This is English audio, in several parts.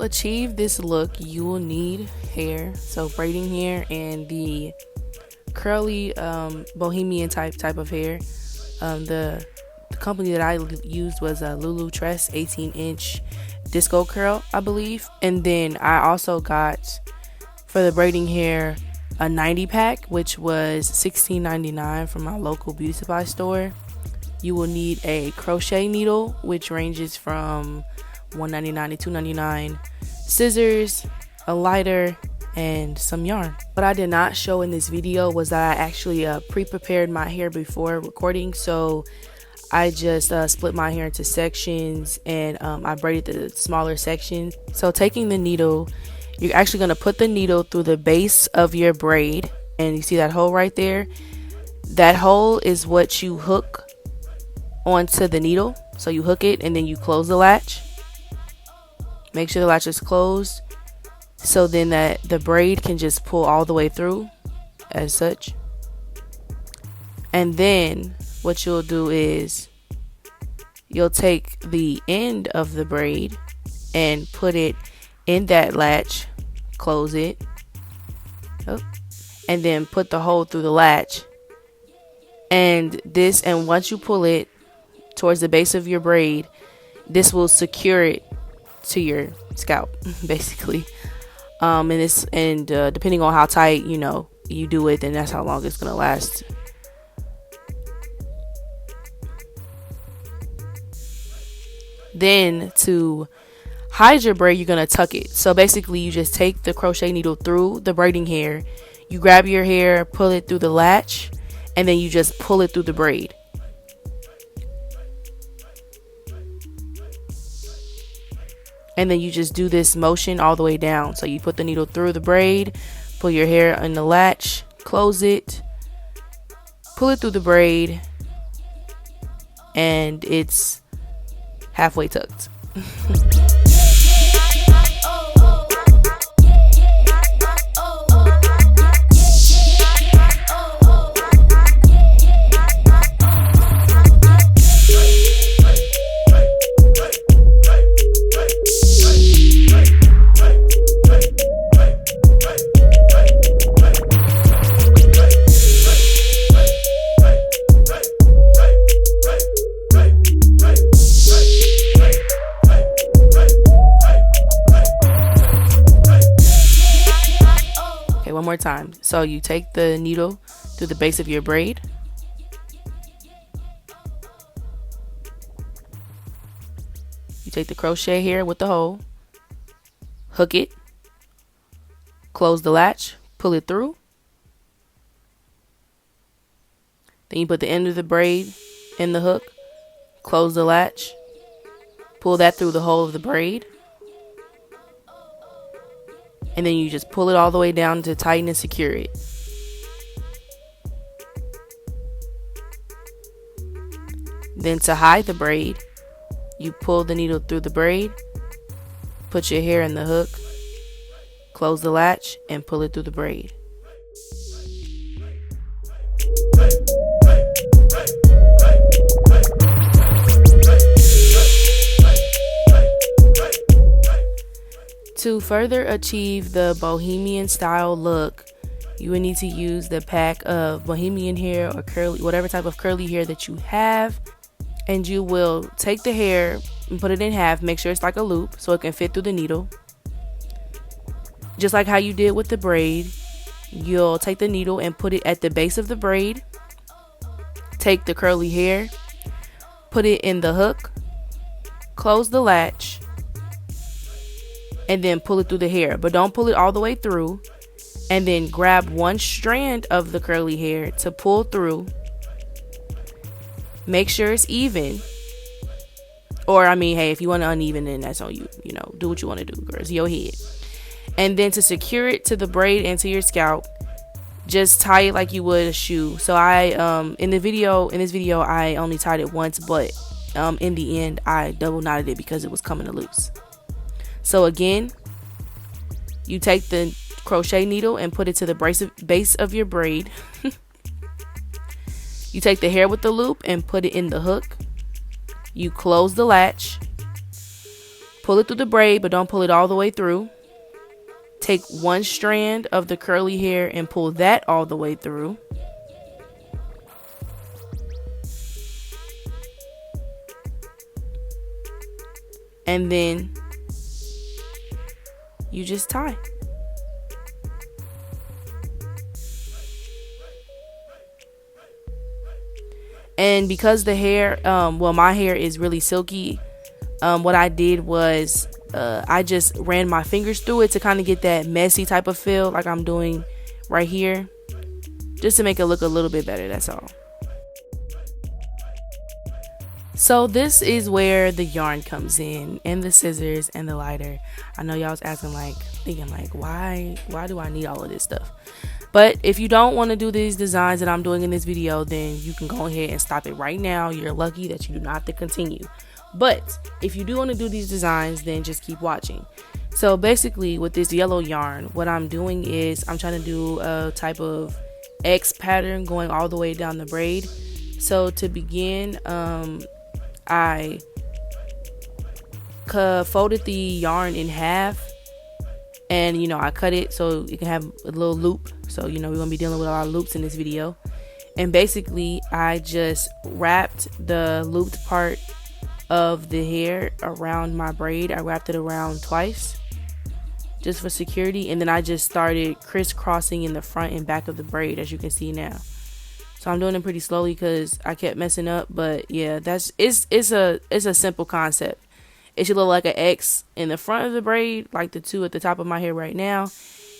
achieve this look, you will need hair, so braiding hair and the curly Bohemian type of hair. The company that I used was Lulu Tress 18-inch disco curl, I believe. And then I also got, for the braiding hair, a 90 pack, which was $16.99 from my local beauty supply store. You will need a crochet needle, which ranges from $1.99 to $2.99, scissors, a lighter, and some yarn. What I did not show in this video was that I actually pre-prepared my hair before recording, so I just split my hair into sections, and I braided the smaller sections. So taking the needle, you're actually going to put the needle through the base of your braid, and you see that hole right there? That hole is what you hook onto the needle. So you hook it and then you close the latch. Make sure the latch is closed, so then that the braid can just pull all the way through as such. And then what you'll do is you'll take the end of the braid and put it in that latch, close it, and then put the hole through the latch. And once you pull it towards the base of your braid, this will secure it to your scalp basically. And depending on how tight you do it, then that's how long it's gonna last. Then to hide your braid, you're gonna tuck it. So basically you just take the crochet needle through the braiding hair, you grab your hair, pull it through the latch, and then you just pull it through the braid. And then you just do this motion all the way down. So you put the needle through the braid, pull your hair in the latch, close it, pull it through the braid, and it's halfway tucked. One more time. So you take the needle through the base of your braid, you take the crochet here with the hole, hook it, close the latch, pull it through, then you put the end of the braid in the hook, close the latch, pull that through the hole of the braid, and then you just pull it all the way down to tighten and secure it. Then to hide the braid, you pull the needle through the braid, put your hair in the hook, close the latch, and pull it through the braid. To further achieve the Bohemian style look, you will need to use the pack of Bohemian hair or curly, whatever type of curly hair that you have, and you will take the hair and put it in half. Make sure it's like a loop so it can fit through the needle. Just like how you did with the braid, you'll take the needle and put it at the base of the braid. Take the curly hair, put it in the hook, close the latch, and then pull it through the hair, but don't pull it all the way through. And then grab one strand of the curly hair to pull through. Make sure it's even. Or hey, if you want it uneven, then that's on you. Do what you want to do, girl. It's your head. And then to secure it to the braid and to your scalp, just tie it like you would a shoe. So in this video I only tied it once, but in the end I double knotted it because it was coming loose. So again, you take the crochet needle and put it to the base of your braid. You take the hair with the loop and put it in the hook. You close the latch, pull it through the braid, but don't pull it all the way through. Take one strand of the curly hair and pull that all the way through. And then you just tie. And because the hair, my hair is really silky, what I did was I just ran my fingers through it to kind of get that messy type of feel like I'm doing right here, just to make it look a little bit better, that's all. So this is where the yarn comes in, and the scissors and the lighter. I know y'all was asking, thinking why do I need all of this stuff? But if you don't want to do these designs that I'm doing in this video, then you can go ahead and stop it right now. You're lucky that you do not have to continue. But if you do want to do these designs, then just keep watching. So basically with this yellow yarn, what I'm doing is I'm trying to do a type of X pattern going all the way down the braid. So to begin, I folded the yarn in half, and I cut it so it can have a little loop. So we're gonna be dealing with a lot of loops in this video. And basically I just wrapped the looped part of the hair around my braid. I wrapped it around twice just for security, and then I just started crisscrossing in the front and back of the braid, as you can see now. So I'm doing it pretty slowly because I kept messing up, but yeah, it's a simple concept. It should look like an X in the front of the braid, like the two at the top of my hair right now,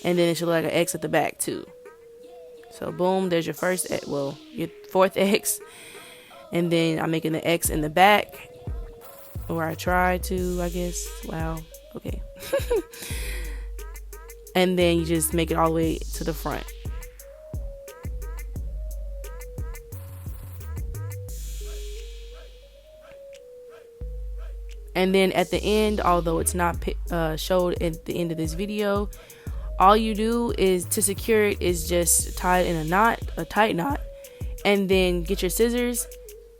and then it should look like an X at the back too. So boom, there's your first X, your fourth X, and then I'm making the X in the back, or I tried to, I guess. Wow, okay. And then you just make it all the way to the front. And then at the end, although it's not showed at the end of this video, all you do is to secure it is just tie it in a tight knot, and then get your scissors,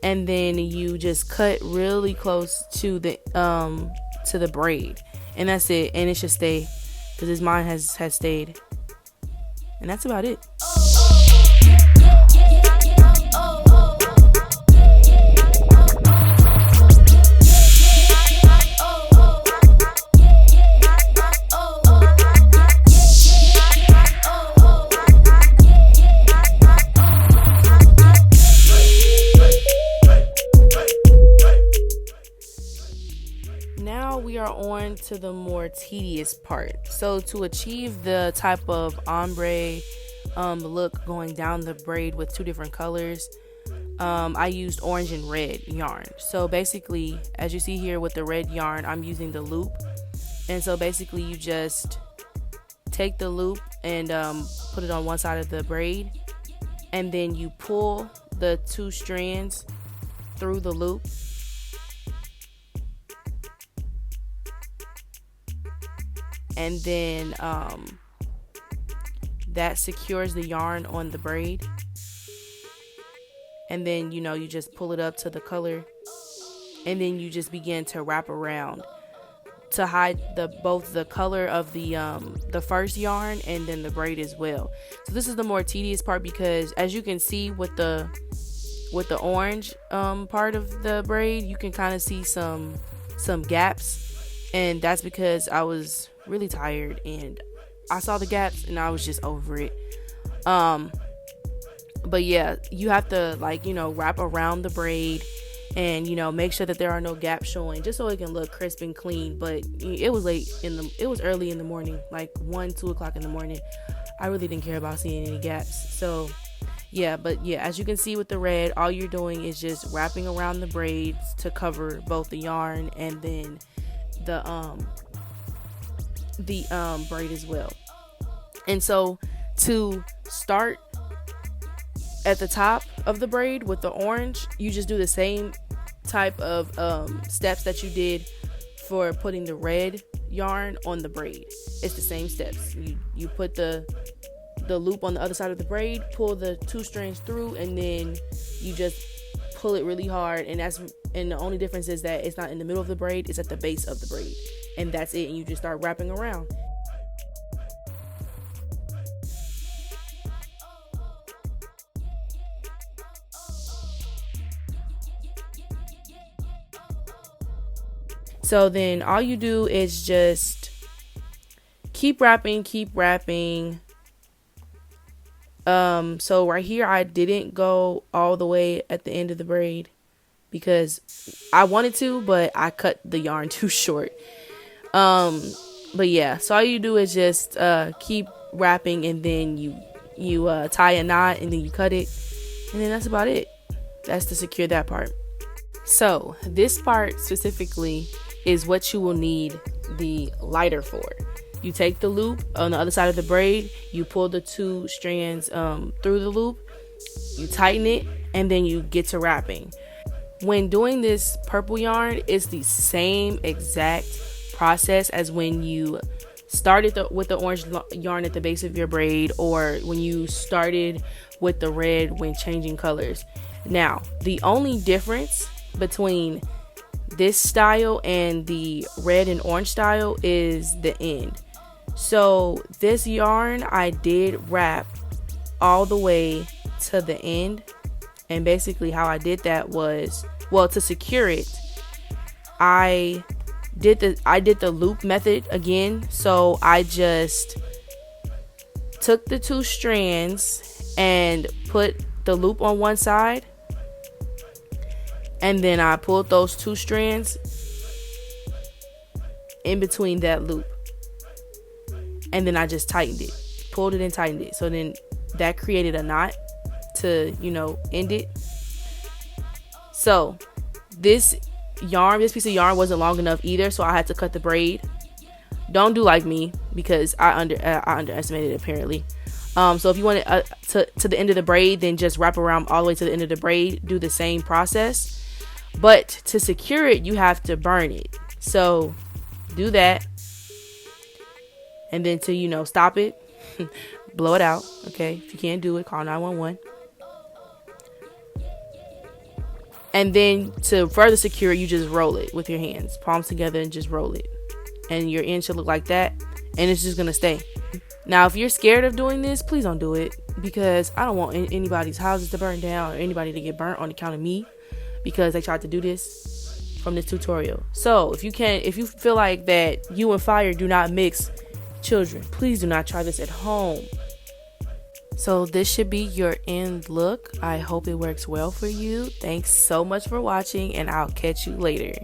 and then you just cut really close to the braid, and that's it. And it should stay, because mine has stayed, and that's about it. Now we are on to the more tedious part. So to achieve the type of ombre look going down the braid with two different colors, I used orange and red yarn. So basically, as you see here with the red yarn, I'm using the loop. And so basically you just take the loop and put it on one side of the braid, and then you pull the two strands through the loop. And then that secures the yarn on the braid. And then you just pull it up to the color, and then you just begin to wrap around to hide both the color of the first yarn and then the braid as well. So this is the more tedious part, because as you can see with the orange part of the braid, you can kind of see some gaps, and that's because I was really tired and I saw the gaps and I was just over it. But yeah, you have to wrap around the braid and make sure that there are no gaps showing, just so it can look crisp and clean. But it was early in the morning, like 1-2 o'clock in the morning. I really didn't care about seeing any gaps. So yeah, but yeah, as you can see with the red, all you're doing is just wrapping around the braids to cover both the yarn and then the braid as well. And so to start at the top of the braid with the orange, you just do the same type of steps that you did for putting the red yarn on the braid. It's the same steps. You put the loop on the other side of the braid, pull the two strands through, and then you just pull it really hard, and the only difference is that it's not in the middle of the braid, it's at the base of the braid, and that's it. And you just start wrapping around. So then all you do is just keep wrapping. So right here I didn't go all the way at the end of the braid because I wanted to, but I cut the yarn too short. But yeah, so all you do is just keep wrapping, and then you tie a knot, and then you cut it, and then that's about it. That's to secure that part. So this part specifically is what you will need the lighter for. You take the loop on the other side of the braid, you pull the 2 strands through the loop, you tighten it, and then you get to wrapping. When doing this purple yarn, it's the same exact process as when you started with the orange yarn at the base of your braid, or when you started with the red when changing colors. Now, the only difference between this style and the red and orange style is the end. So this yarn I did wrap all the way to the end, and basically how I did that was, well, to secure it, I did the loop method again. So I just took the 2 strands and put the loop on one side, and then I pulled those 2 strands in between that loop, and then I just tightened it, pulled it and tightened it. So then that created a knot to, end it. So this piece of yarn wasn't long enough either, so I had to cut the braid. Don't do like me, because I underestimated it apparently. So if you want it to the end of the braid, then just wrap around all the way to the end of the braid. Do the same process. But to secure it, you have to burn it. So do that. And then to, stop it, blow it out. Okay. If you can't do it, call 911. And then to further secure it, you just roll it with your hands, palms together, and just roll it. And your end should look like that. And it's just going to stay. Now, if you're scared of doing this, please don't do it, because I don't want anybody's houses to burn down or anybody to get burnt on account of me, because they tried to do this from this tutorial. So if you feel like that you and fire do not mix, children, please do not try this at home. So this should be your end look. I hope it works well for you. Thanks so much for watching, and I'll catch you later.